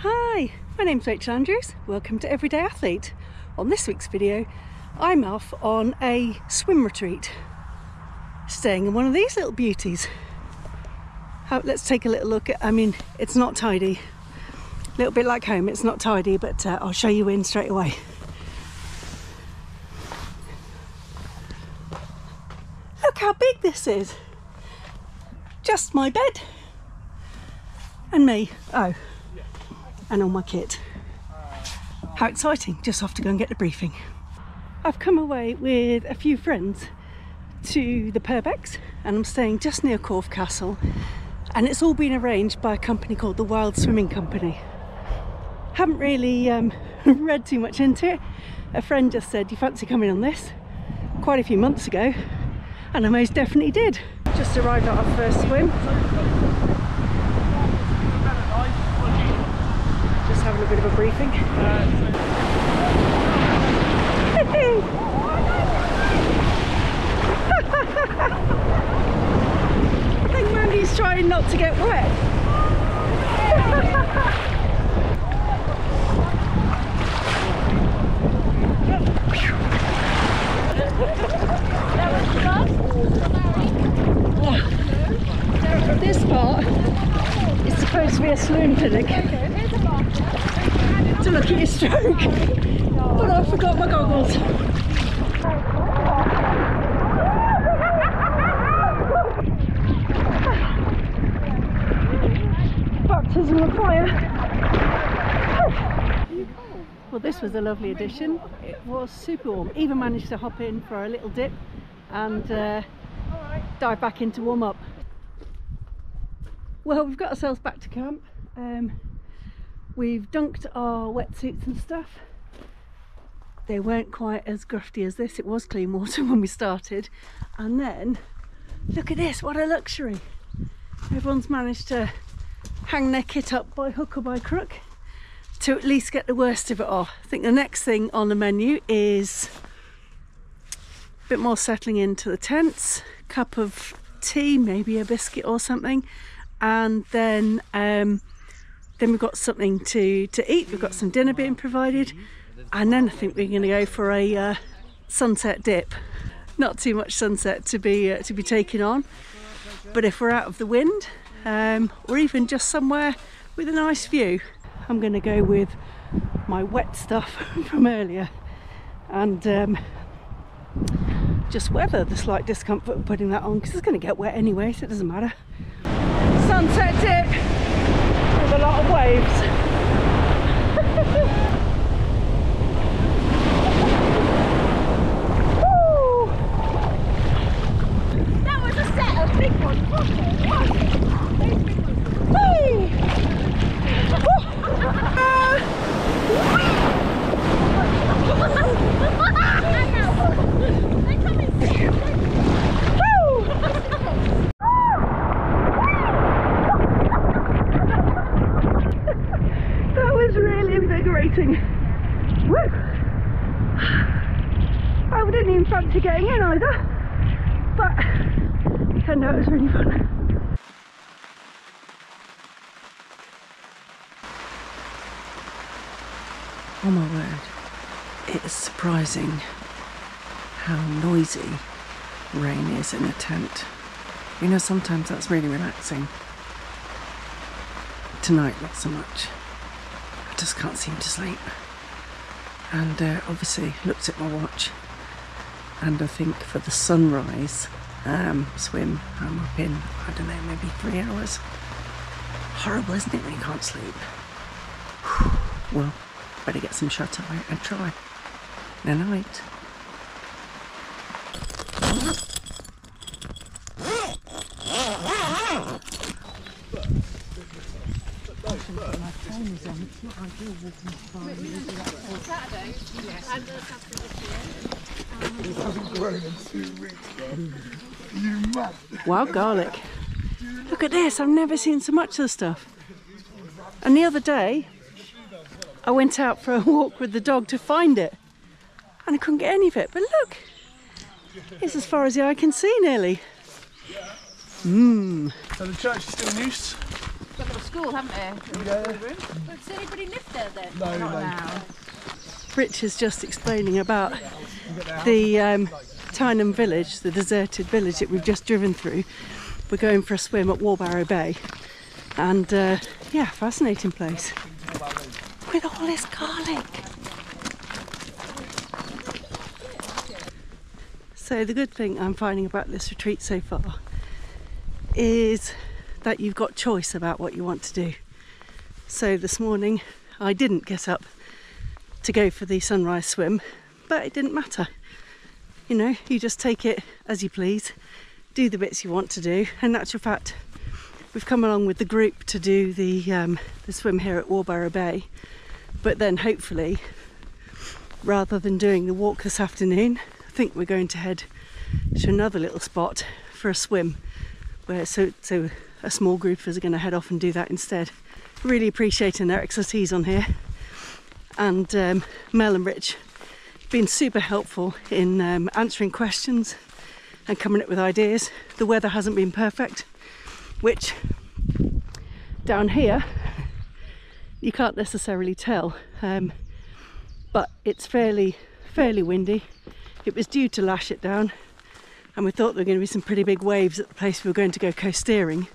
Hi, my name's Rach Andrews. Welcome to Everyday Athlete. On this week's video, I'm off on a swim retreat, staying in one of these little beauties. Let's take a little look at, it's not tidy. A little bit like home, it's not tidy, but I'll show you in straight away. Look how big this is. Just my bed. And me. Oh. And all my kit. How exciting, just off to go and get the briefing. I've come away with a few friends to the Purbecks and I'm staying just near Corfe Castle, and it's all been arranged by a company called the Wild Swimming Company. Haven't really read too much into it. A friend just said, "Do you fancy coming on this?" Quite a few months ago, and I most definitely did. Just arrived at our first swim. Just having a bit of a briefing. I think Mandy's trying not to get wet. This part is supposed to be a saloon clinic to look at your stroke, but I forgot my goggles. Baptism of fire. Well, this was a lovely addition. It was super warm. Even managed to hop in for a little dip and dive back in to warm up. Well, we've got ourselves back to camp. We've dunked our wetsuits and stuff. They weren't quite as grufty as this. It was clean water when we started. And then, look at this, what a luxury. Everyone's managed to hang their kit up by hook or by crook to at least get the worst of it off. I think the next thing on the menu is a bit more settling into the tents, cup of tea, maybe a biscuit or something, and then we've got something to eat. We've got some dinner being provided, and then I think we're going to go for a sunset dip. Not too much sunset to be taken on, but if we're out of the wind, or even just somewhere with a nice view, I'm going to go with my wet stuff from earlier and just weather the slight discomfort of putting that on, because it's going to get wet anyway, so it doesn't matter. Sunset dip with a lot of waves. Woo! That was a set of big ones, wasn't it? Hey! That was really invigorating. Woo! I didn't even fancy getting in either, but it turned out it was really fun. Oh my word, it is surprising how noisy rain is in a tent. You know, sometimes that's really relaxing. Tonight, not so much. I just can't seem to sleep. And obviously looked at my watch, and I think for the sunrise swim, I'm up in, I don't know, maybe 3 hours. Horrible, isn't it, when you can't sleep? Well, better get some shut eye and try. No night. Wild garlic. Look at this, I've never seen so much of the stuff. And the other day I went out for a walk with the dog to find it, and I couldn't get any of it. But look, it's as far as the eye can see nearly. So the church is still in use. school, haven't they? Yeah. Does anybody live there then? No, Not no. now. Rich is just explaining about the Tyneham village, the deserted village that we've just driven through. We're going for a swim at Wheelbarrow Bay, and yeah, fascinating place with all this garlic. So the good thing I'm finding about this retreat so far is that you've got choice about what you want to do. So this morning I didn't get up to go for the sunrise swim, but it didn't matter. You know, you just take it as you please, do the bits you want to do. In actual fact, we've come along with the group to do the swim here at Wheelbarrow Bay, but then hopefully, rather than doing the walk this afternoon, I think we're going to head to another little spot for a swim, where so a small group of us are going to head off and do that instead. Really appreciating their expertise on here, and Mel and Rich have been super helpful in answering questions and coming up with ideas. The weather hasn't been perfect, which down here you can't necessarily tell, but it's fairly windy. It was due to lash it down, and we thought there were going to be some pretty big waves at the place we were going to go coast steering,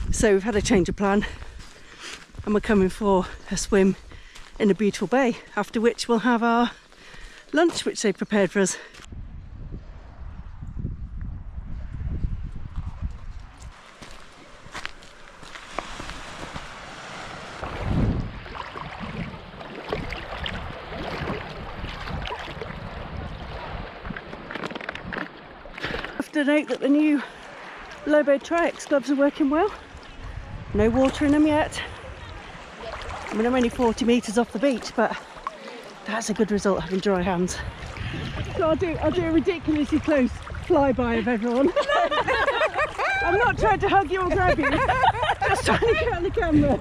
so we've had a change of plan and we're coming for a swim in a beautiful bay, after which we'll have our lunch which they've prepared for us. I have to note that the new Lobo Triax gloves are working well. No water in them yet. I mean, I'm only 40 metres off the beach, but that's a good result, having dry hands. So I'll do a ridiculously close flyby of everyone. I'm not trying to hug you or grab you, just trying to get on the camera.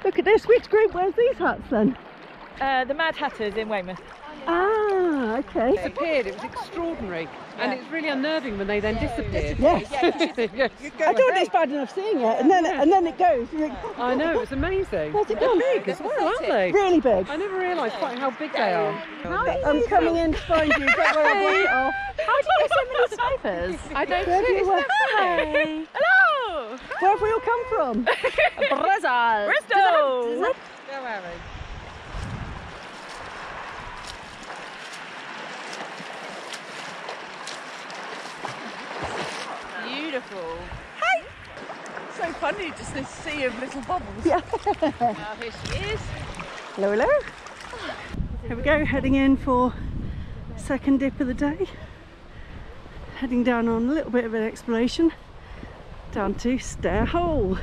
Look at this, which group wears these hats then? The Mad Hatters in Weymouth. Ah, okay. Disappeared. It was extraordinary, and it's really unnerving when they then disappeared. Yes. I thought it's bad enough seeing it, and then it goes. You think, I know, it's amazing. where's it They're gone? big as well, aren't they? Really big. I never realised quite how big they are. I'm coming in to find you. Don't worry, I'll block it off. How do you know so many snipers? I don't Where know. do you work? Hey. Hello! Where have we all come from? Bristol! Go, Harry. Beautiful. So funny, just this sea of little bubbles. Yeah. Oh, here she is. Hello, hello. Here we go, heading in for second dip of the day. Heading down on a little bit of an exploration down to Stair Hole.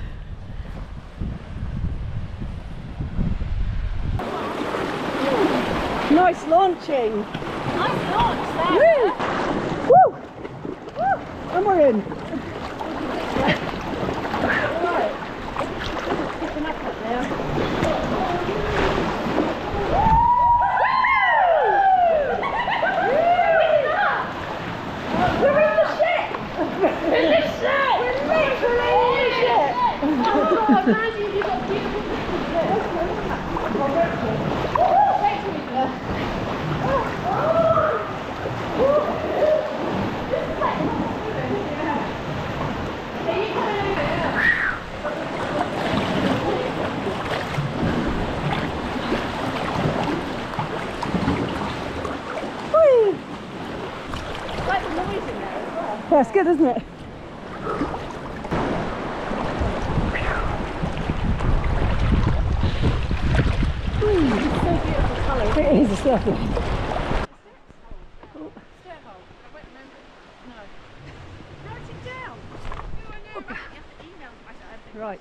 Nice launching. Nice launch Woo! there. Woo! Woo! And we're in. That's good, isn't it? It is, it's lovely. Right.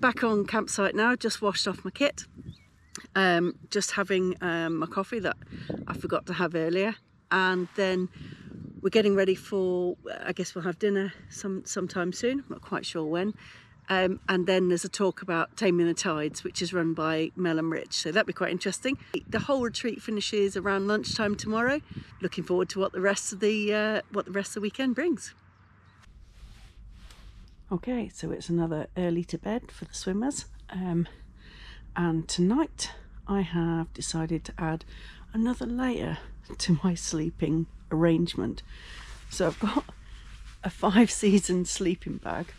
Back on campsite now, just washed off my kit. Just having my coffee that I forgot to have earlier, and then we're getting ready for, I guess we'll have dinner sometime soon, I'm not quite sure when. And then there's a talk about Taming the Tides, which is run by Mel and Rich, so that'll be quite interesting. The whole retreat finishes around lunchtime tomorrow. Looking forward to what the rest of the weekend brings. Okay, so it's another early to bed for the swimmers, and tonight I have decided to add another layer to my sleeping arrangement. So I've got a 5-season sleeping bag.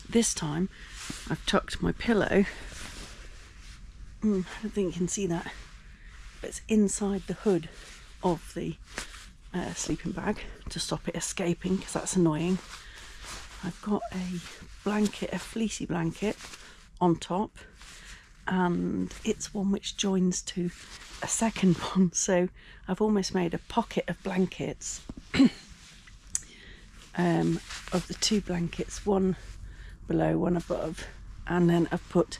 This time I've tucked my pillow, I don't think you can see that, but it's inside the hood of the sleeping bag to stop it escaping, because that's annoying. I've got a blanket, a fleecy blanket on top, and it's one which joins to a second one, so I've almost made a pocket of blankets of the 2 blankets, one below, one above, and then I've put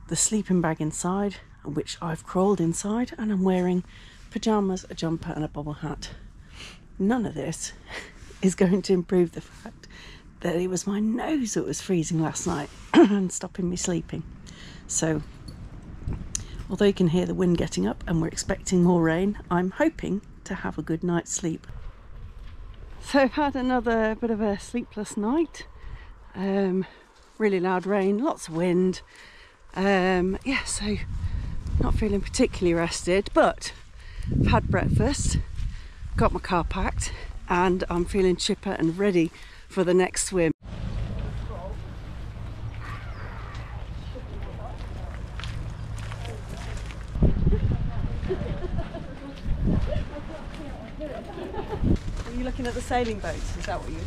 the sleeping bag inside, which I've crawled inside, and I'm wearing pyjamas, a jumper and a bobble hat. None of this is going to improve the fact that it was my nose that was freezing last night and stopping me sleeping. So although you can hear the wind getting up and we're expecting more rain, I'm hoping to have a good night's sleep. So I've had another bit of a sleepless night. Really loud rain, lots of wind. Yeah, so not feeling particularly rested, but I've had breakfast, got my car packed, and I'm feeling chipper and ready for the next swim. Are you looking at the sailing boats? Is that what you're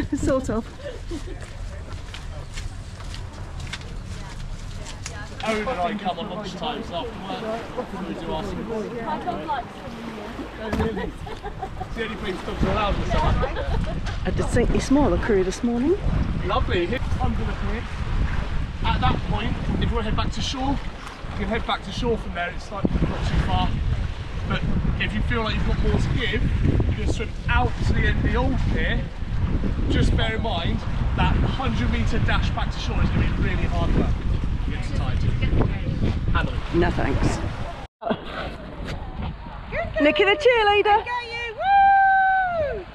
doing? Sort of. Owen and I come on lunchtime, so we do our it's the only place dogs are allowed in summer. A distinctly smaller crew this morning. Lovely. I'm going to hit. At that point, if you want to head back to shore, you can head back to shore from there. It's like not too far. But if you feel like you've got more to give, you can swim out to the end of the old pier. Just bear in mind that 100-metre dash back to shore is going to be really hard work. It's tight. Handle it. No thanks. Nikki the cheerleader. Woo!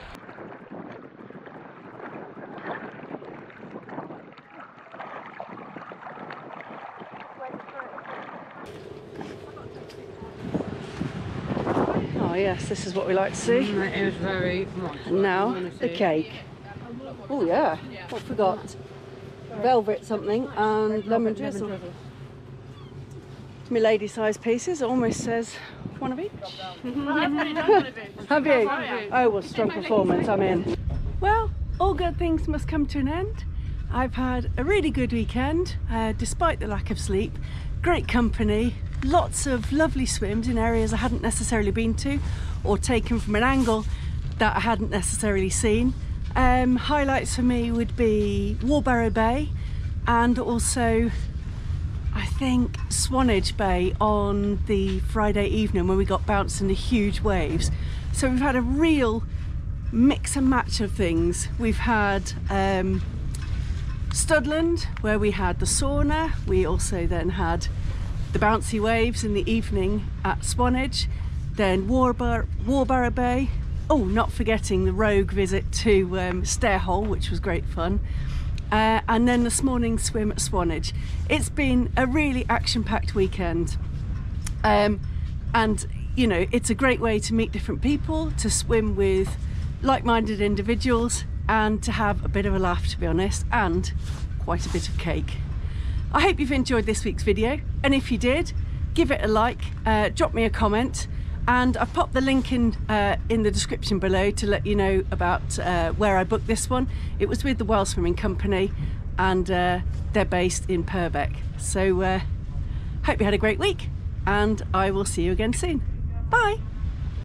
Oh yes, this is what we like to see. It was very much. And now the cake. Oh yeah, what forgot? Velvet something and lemon drizzle. My lady size pieces, it almost says one of each. Have you? Oh well, strong performance, I'm in. Well, all good things must come to an end. I've had a really good weekend, despite the lack of sleep. Great company, lots of lovely swims in areas I hadn't necessarily been to or taken from an angle that I hadn't necessarily seen. Highlights for me would be Warbarrow Bay and also I think Swanage Bay on the Friday evening when we got bounced into huge waves. So we've had a real mix and match of things. We've had Studland where we had the sauna. We also then had the bouncy waves in the evening at Swanage. Then Warbarrow Bay. Oh, not forgetting the rogue visit to Stairhole, which was great fun. And then this morning's swim at Swanage. It's been a really action-packed weekend. And, you know, it's a great way to meet different people, to swim with like-minded individuals, and to have a bit of a laugh, to be honest, and quite a bit of cake. I hope you've enjoyed this week's video, and if you did, give it a like, drop me a comment, and I've popped the link in the description below to let you know about where I booked this one. It was with the Welsh Swimming Company, and they're based in Purbeck. So hope you had a great week, and I will see you again soon. Bye.